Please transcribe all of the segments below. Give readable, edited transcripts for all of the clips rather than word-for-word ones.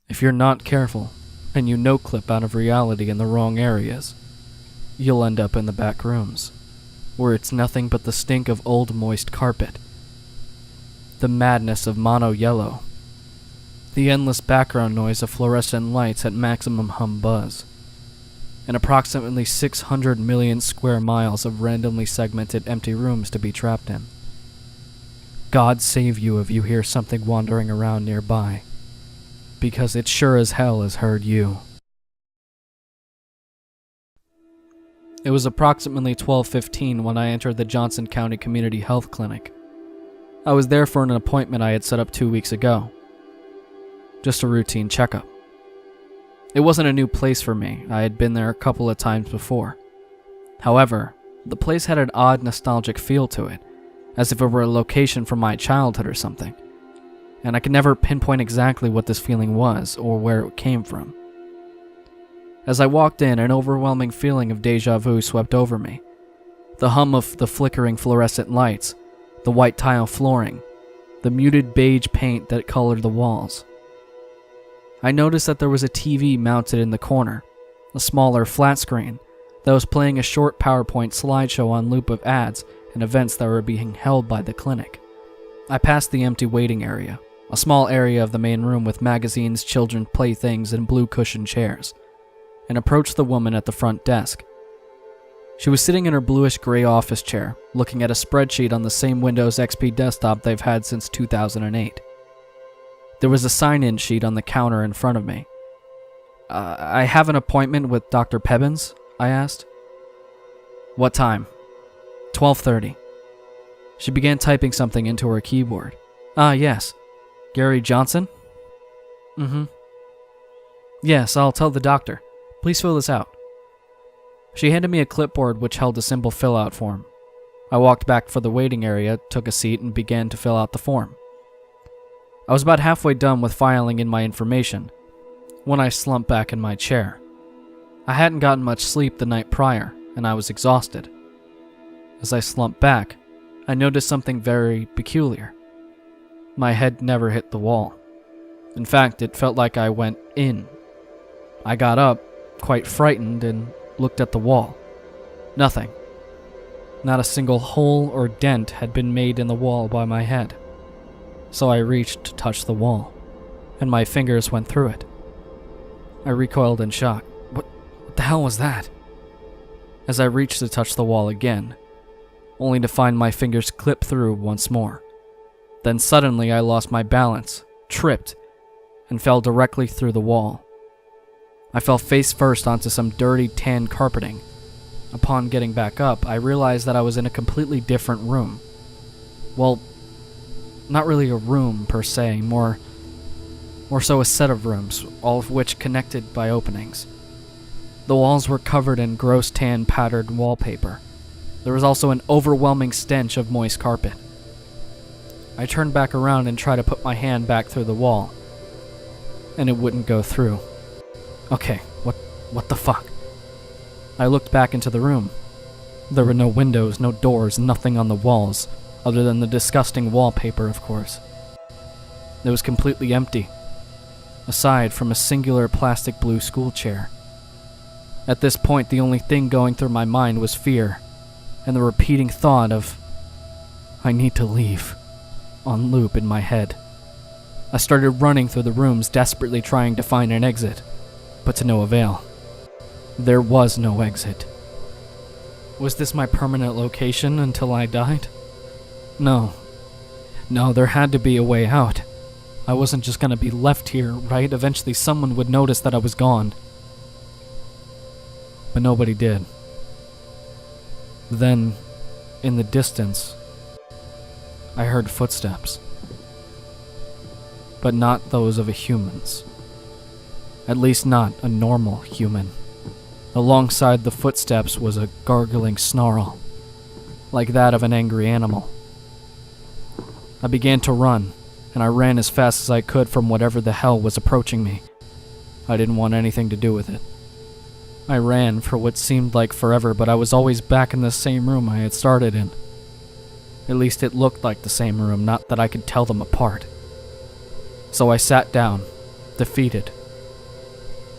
If you're not careful, and you noclip out of reality in the wrong areas, you'll end up in the back rooms, where it's nothing but the stink of old moist carpet, the madness of mono yellow, the endless background noise of fluorescent lights at maximum hum buzz, and approximately 600 million square miles of randomly segmented empty rooms to be trapped in. God save you if you hear something wandering around nearby, because it sure as hell has heard you. It was approximately 12:15 when I entered the Johnson County Community Health Clinic. I was there for an appointment I had set up 2 weeks ago. Just a routine checkup. It wasn't a new place for me. I had been there a couple of times before. However, the place had an odd nostalgic feel to it, as if it were a location from my childhood or something, and I could never pinpoint exactly what this feeling was or where it came from. As I walked in, an overwhelming feeling of déjà vu swept over me. The hum of the flickering fluorescent lights, the white tile flooring, the muted beige paint that colored the walls. I noticed that there was a TV mounted in the corner, a smaller flat screen, that was playing a short PowerPoint slideshow on loop of ads and events that were being held by the clinic. I passed the empty waiting area, a small area of the main room with magazines, children's playthings, and blue cushioned chairs, and approached the woman at the front desk. She was sitting in her bluish-gray office chair, looking at a spreadsheet on the same Windows XP desktop they've had since 2008. There was a sign-in sheet on the counter in front of me. I have an appointment with Dr. Pebbins?" I asked. "What time?" 12:30. She began typing something into her keyboard. "Ah, yes. Gary Johnson?" "Mm-hmm. Yes, I'll tell the doctor. Please fill this out." She handed me a clipboard which held a simple fill-out form. I walked back for the waiting area, took a seat, and began to fill out the form. I was about halfway done with filing in my information when I slumped back in my chair. I hadn't gotten much sleep the night prior, and I was exhausted. As I slumped back, I noticed something very peculiar. My head never hit the wall. In fact, it felt like I went in. I got up, quite frightened, and looked at the wall. Nothing. Not a single hole or dent had been made in the wall by my head. So I reached to touch the wall, and my fingers went through it. I recoiled in shock. What the hell was that? As I reached to touch the wall again, only to find my fingers clip through once more. Then suddenly I lost my balance, tripped, and fell directly through the wall. I fell face first onto some dirty tan carpeting. Upon getting back up, I realized that I was in a completely different room. Well, not really a room per se, more so a set of rooms, all of which connected by openings. The walls were covered in gross tan patterned wallpaper. There was also an overwhelming stench of moist carpet. I turned back around and tried to put my hand back through the wall, and it wouldn't go through. Okay, what the fuck? I looked back into the room. There were no windows, no doors, nothing on the walls, other than the disgusting wallpaper, of course. It was completely empty, aside from a singular plastic blue school chair. At this point, the only thing going through my mind was fear, and the repeating thought of, "I need to leave," on loop in my head. I started running through the rooms, desperately trying to find an exit, but to no avail. There was no exit. Was this my permanent location until I died? No, there had to be a way out. I wasn't just gonna be left here, right? Eventually someone would notice that I was gone. But nobody did. Then, in the distance, I heard footsteps. But not those of a human's. At least not a normal human. Alongside the footsteps was a gargling snarl, like that of an angry animal. I began to run, and I ran as fast as I could from whatever the hell was approaching me. I didn't want anything to do with it. I ran for what seemed like forever, but I was always back in the same room I had started in. At least it looked like the same room, not that I could tell them apart. So I sat down, defeated,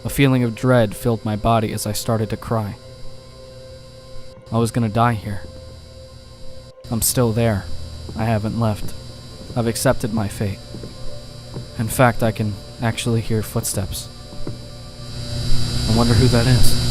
A feeling of dread filled my body as I started to cry. I was gonna die here. I'm still there. I haven't left. I've accepted my fate. In fact, I can actually hear footsteps. I wonder who that is.